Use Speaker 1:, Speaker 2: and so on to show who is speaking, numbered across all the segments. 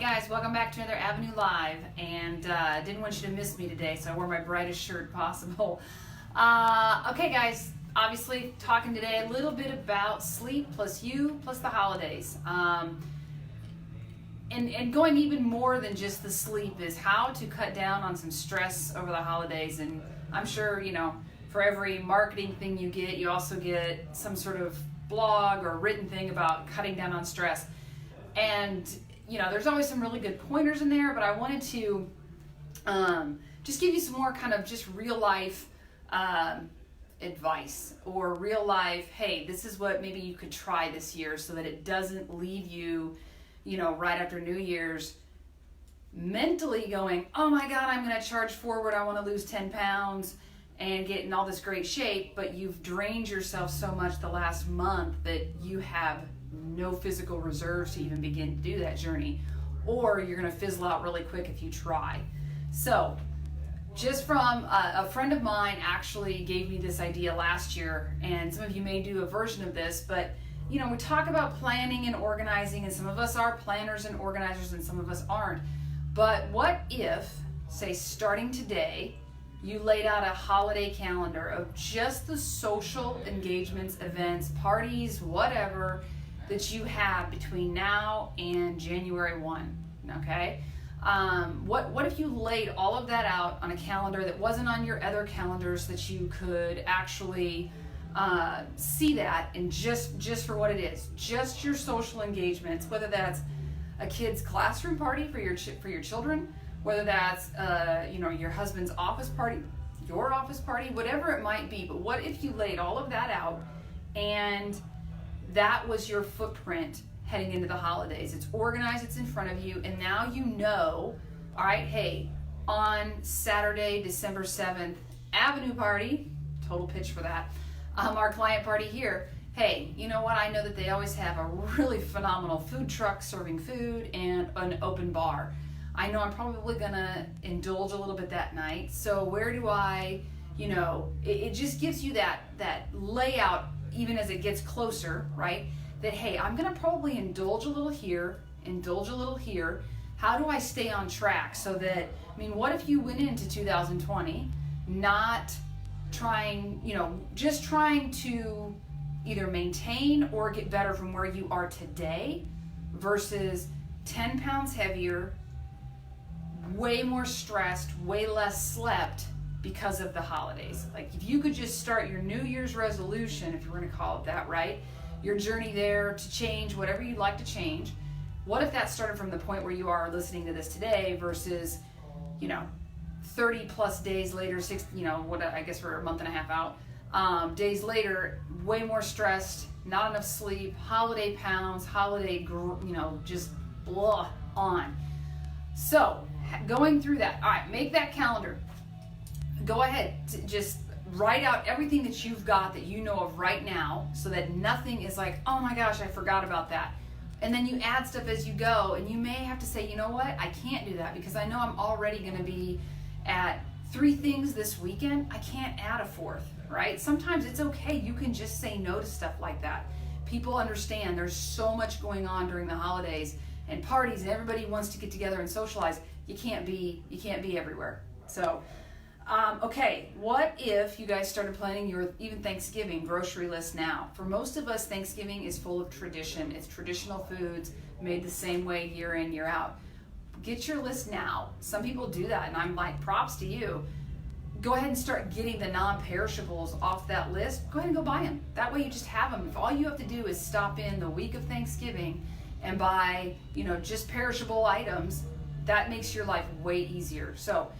Speaker 1: guys, welcome back to another Avenue Live, and didn't want you to miss me today, so I wore my brightest shirt possible. Okay guys, obviously talking today a little bit about sleep plus you plus the holidays. And going even more than just the sleep is how to cut down on some stress over the holidays. And I'm sure, you know, for every marketing thing you get, you also get some sort of blog or written thing about cutting down on stress. And you know, there's always some really good pointers in there, but I wanted to just give you some more kind of just real life advice, or real life, hey, this is what maybe you could try this year so that it doesn't leave you, you know, right after New Year's mentally going, oh my God, I'm going to charge forward. I want to lose 10 pounds and get in all this great shape, but you've drained yourself so much the last month that you have no physical reserves to even begin to do that journey, or you're going to fizzle out really quick if you try. So just from a friend of mine actually gave me this idea last year, and some of you may do a version of this, but you know, we talk about planning and organizing, and some of us are planners and organizers and some of us aren't. But what if, say, starting today, you laid out a holiday calendar of just the social engagements, events, parties, whatever, that you have between now and January 1, okay? What if you laid all of that out on a calendar that wasn't on your other calendars, that you could actually see that, and just for what it is, just your social engagements, whether that's a kid's classroom party for your children, whether that's you know, your husband's office party, your office party, whatever it might be. But what if you laid all of that out and that was your footprint heading into the holidays? It's organized, it's in front of you, and now you know, all right, hey, on Saturday, December 7th, Avenue Party, total pitch for that, our client party here, hey, you know what, I know that they always have a really phenomenal food truck serving food and an open bar. I know I'm probably gonna indulge a little bit that night, so where do I, you know, it just gives you that layout even as it gets closer, right? That, hey, I'm gonna probably indulge a little here, indulge a little here. How do I stay on track so that, I mean, what if you went into 2020 not trying, you know, just trying to either maintain or get better from where you are today versus 10 pounds heavier, way more stressed, way less slept because of the holidays. Like, if you could just start your New Year's resolution, if you were going to call it that, right? Your journey there to change whatever you'd like to change. What if that started from the point where you are listening to this today versus, you know, 30 plus days later, you know, what, I guess we're a month and a half out, days later, way more stressed, not enough sleep, holiday pounds, holiday, you know, just blah on. So going through that, all right, make that calendar. Go ahead, just write out everything that you've got that you know of right now, so that nothing is like, oh my gosh, I forgot about that. And then you add stuff as you go, and you may have to say, you know what, I can't do that because I know I'm already going to be at 3 things this weekend. I can't add a 4th, right? Sometimes it's okay. You can just say no to stuff like that. People understand there's so much going on during the holidays and parties, and everybody wants to get together and socialize. You can't be everywhere. So okay, what if you guys started planning your even Thanksgiving grocery list now? For most of us, Thanksgiving is full of tradition. It's traditional foods made the same way year in, year out. Get your list now. Some people do that, and I'm like, props to you. Go ahead and start getting the non-perishables off that list. Go ahead and go buy them. That way you just have them. If all you have to do is stop in the week of Thanksgiving and buy, you know, just perishable items, that makes your life way easier. So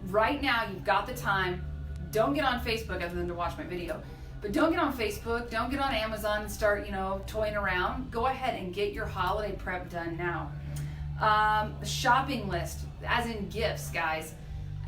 Speaker 1: right now, you've got the time. Don't get on Facebook other than to watch my video. But don't get on Facebook. Don't get on Amazon and start, you know, toying around. Go ahead and get your holiday prep done now. Shopping list, as in gifts, guys.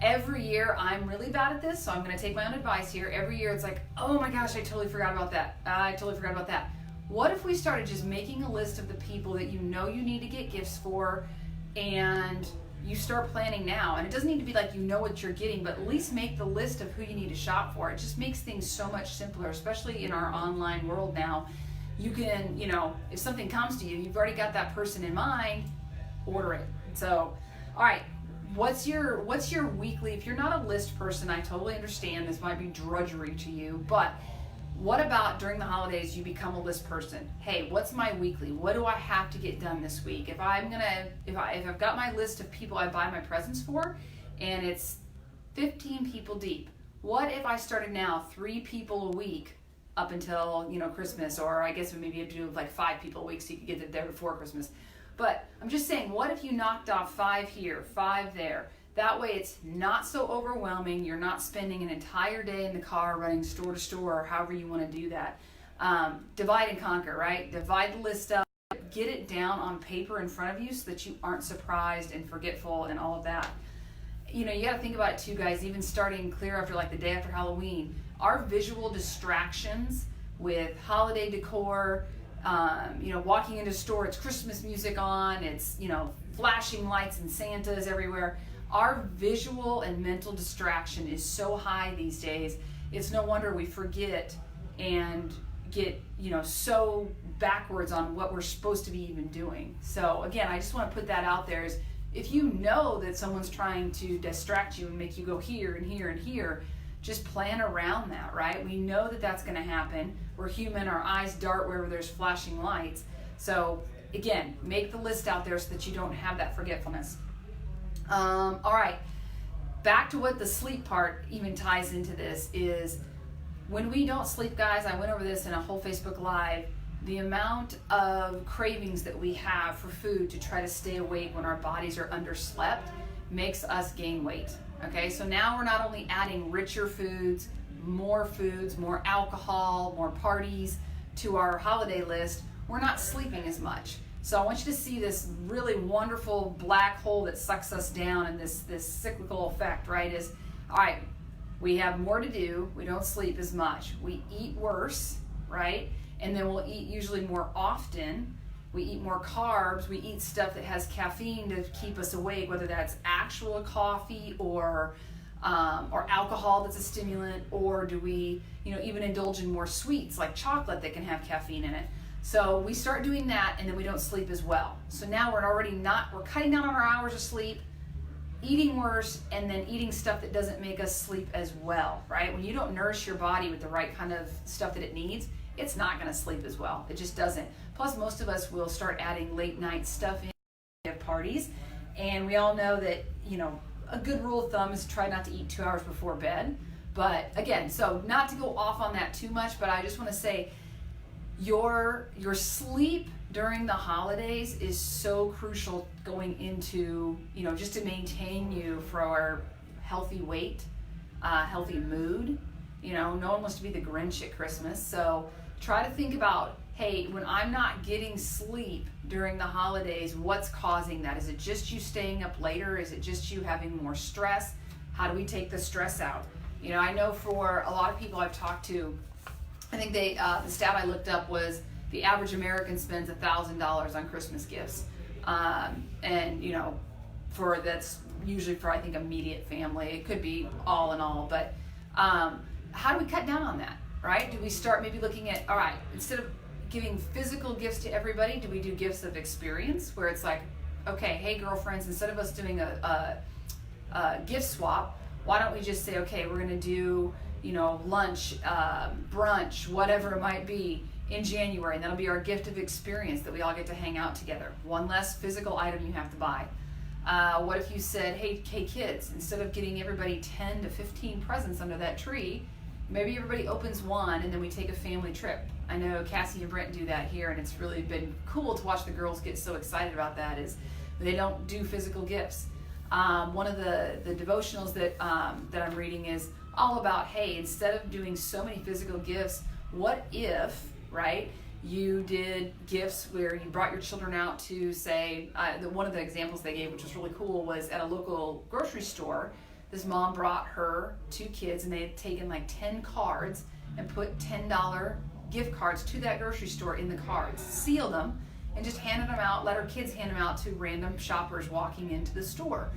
Speaker 1: Every year, I'm really bad at this, so I'm going to take my own advice here. Every year, it's like, oh my gosh, I totally forgot about that. I totally forgot about that. What if we started just making a list of the people that you know you need to get gifts for, and you start planning now? And it doesn't need to be like you know what you're getting, but at least make the list of who you need to shop for. It just makes things so much simpler, especially in our online world now. You can, you know, if something comes to you, you've already got that person in mind, order it. So, all right, what's your weekly? If you're not a list person, I totally understand this might be drudgery to you, but what about during the holidays you become a list person? Hey, what's my weekly? What do I have to get done this week? If I've got my list of people I buy my presents for, and it's 15 people deep, what if I started now 3 people a week up until Christmas, or I guess maybe you'd do like 5 people a week so you could get it there before Christmas. But I'm just saying, what if you knocked off 5 here, 5 there? That way it's not so overwhelming. You're not spending an entire day in the car running store to store, or however you want to do that. Divide and conquer, right? Divide the list up, get it down on paper in front of you so that you aren't surprised and forgetful and all of that. You got to think about it too, guys, even starting clear after like the day after Halloween. Our visual distractions with holiday decor, walking into a store, it's Christmas music on, it's, flashing lights and Santas everywhere. Our visual and mental distraction is so high these days, it's no wonder we forget and get, so backwards on what we're supposed to be even doing. So again, I just want to put that out there is, if you know that someone's trying to distract you and make you go here and here and here, just plan around that, right? We know that that's going to happen. We're human, our eyes dart wherever there's flashing lights. So again, make the list out there so that you don't have that forgetfulness. All right, back to what the sleep part even ties into this is when we don't sleep, guys, I went over this in a whole Facebook Live, the amount of cravings that we have for food to try to stay awake when our bodies are underslept makes us gain weight. Okay, so now we're not only adding richer foods, more alcohol, more parties to our holiday list, we're not sleeping as much. So I want you to see this really wonderful black hole that sucks us down, and this cyclical effect, right, is, all right, we have more to do, we don't sleep as much, we eat worse, right, and then we'll eat usually more often, we eat more carbs, we eat stuff that has caffeine to keep us awake, whether that's actual coffee or alcohol that's a stimulant, or do we even indulge in more sweets like chocolate that can have caffeine in it. So we start doing that, and then we don't sleep as well. So now we're cutting down on our hours of sleep, eating worse, and then eating stuff that doesn't make us sleep as well, right? When you don't nourish your body with the right kind of stuff that it needs, it's not going to sleep as well. It just doesn't. Plus, most of us will start adding late night stuff in parties, and we all know that, a good rule of thumb is to try not to eat 2 hours before bed. But again, so not to go off on that too much, but I just want to say, your sleep during the holidays is so crucial going into, just to maintain you for our healthy weight, healthy mood. No one wants to be the Grinch at Christmas. So try to think about, hey, when I'm not getting sleep during the holidays, what's causing that? Is it just you staying up later? Is it just you having more stress? How do we take the stress out? I know for a lot of people I've talked to, I think the stat I looked up was the average American spends $1,000 on Christmas gifts, and that's usually for, I think, immediate family. It could be all in all, but how do we cut down on that, right? Do we start maybe looking at, all right, instead of giving physical gifts to everybody, do we do gifts of experience where it's like, okay, hey girlfriends, instead of us doing a gift swap, why don't we just say, okay, we're going to do lunch, brunch, whatever it might be in January, and that'll be our gift of experience that we all get to hang out together. One less physical item you have to buy. What if you said, hey kids, instead of getting everybody 10 to 15 presents under that tree, maybe everybody opens one and then we take a family trip. I know Cassie and Brent do that here, and it's really been cool to watch the girls get so excited about that, is they don't do physical gifts. One of the devotionals that I'm reading is all about, hey, instead of doing so many physical gifts, what if, right, you did gifts where you brought your children out to, say, one of the examples they gave, which was really cool, was at a local grocery store. This mom brought her 2 kids, and they had taken like 10 cards and put $10 gift cards to that grocery store in the cards, sealed them, and just handed them out, let her kids hand them out to random shoppers walking into the store.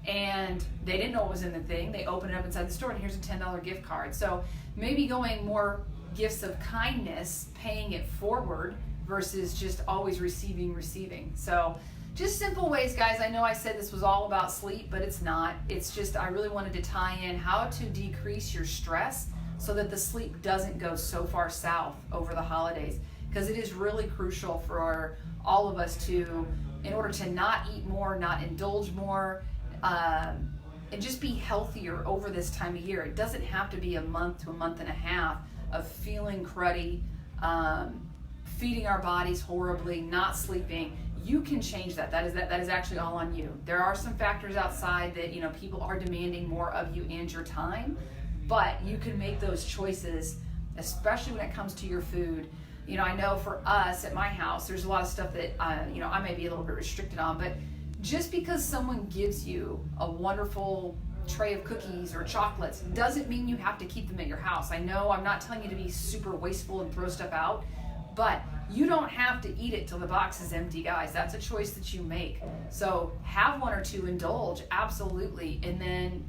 Speaker 1: And they didn't know what was in the thing. They opened it up inside the store, and here's a $10 gift card. So maybe going more gifts of kindness, paying it forward versus just always receiving. So just simple ways, guys. I know I said this was all about sleep, but it's not. It's just I really wanted to tie in how to decrease your stress so that the sleep doesn't go so far south over the holidays, because it is really crucial for all of us to, in order to not eat more, not indulge more, and just be healthier over this time of year. It doesn't have to be a month to a month and a half of feeling cruddy, feeding our bodies horribly, not sleeping. You can change that. That is actually all on you. There are some factors outside that, people are demanding more of you and your time, but you can make those choices, especially when it comes to your food. I know for us at my house, there's a lot of stuff that, I may be a little bit restricted on, but just because someone gives you a wonderful tray of cookies or chocolates doesn't mean you have to keep them at your house. I know I'm not telling you to be super wasteful and throw stuff out, but you don't have to eat it till the box is empty, guys. That's a choice that you make. So have one or two, indulge, absolutely. And then,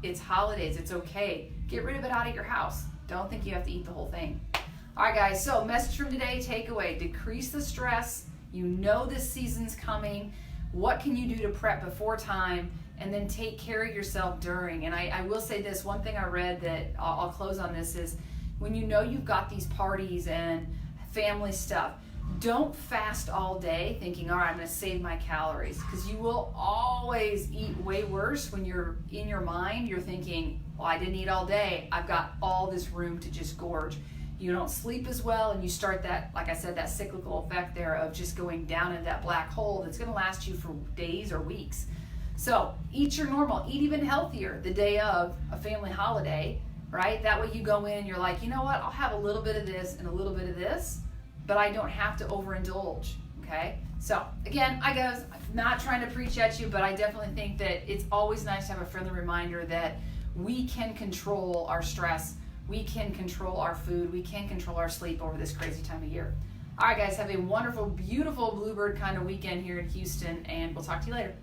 Speaker 1: it's holidays, it's okay. Get rid of it out of your house. Don't think you have to eat the whole thing. All right, guys, so message from today, takeaway: decrease the stress. You know this season's coming. What can you do to prep before time, and then take care of yourself during? And I will say this, one thing I read that I'll close on this is, when you've got these parties and family stuff, don't fast all day thinking, all right, I'm going to save my calories, because you will always eat way worse when you're in your mind. You're thinking, well, I didn't eat all day. I've got all this room to just gorge. You don't sleep as well, and you start that, like I said, that cyclical effect there of just going down in that black hole that's going to last you for days or weeks. So eat your normal, eat even healthier the day of a family holiday, right? That way you go in and you're like, you know what, I'll have a little bit of this and a little bit of this, but I don't have to overindulge, okay? So again, I'm not trying to preach at you, but I definitely think that it's always nice to have a friendly reminder that we can control our stress, we can control our food, we can control our sleep over this crazy time of year. All right, guys, have a wonderful, beautiful bluebird kind of weekend here in Houston, and we'll talk to you later.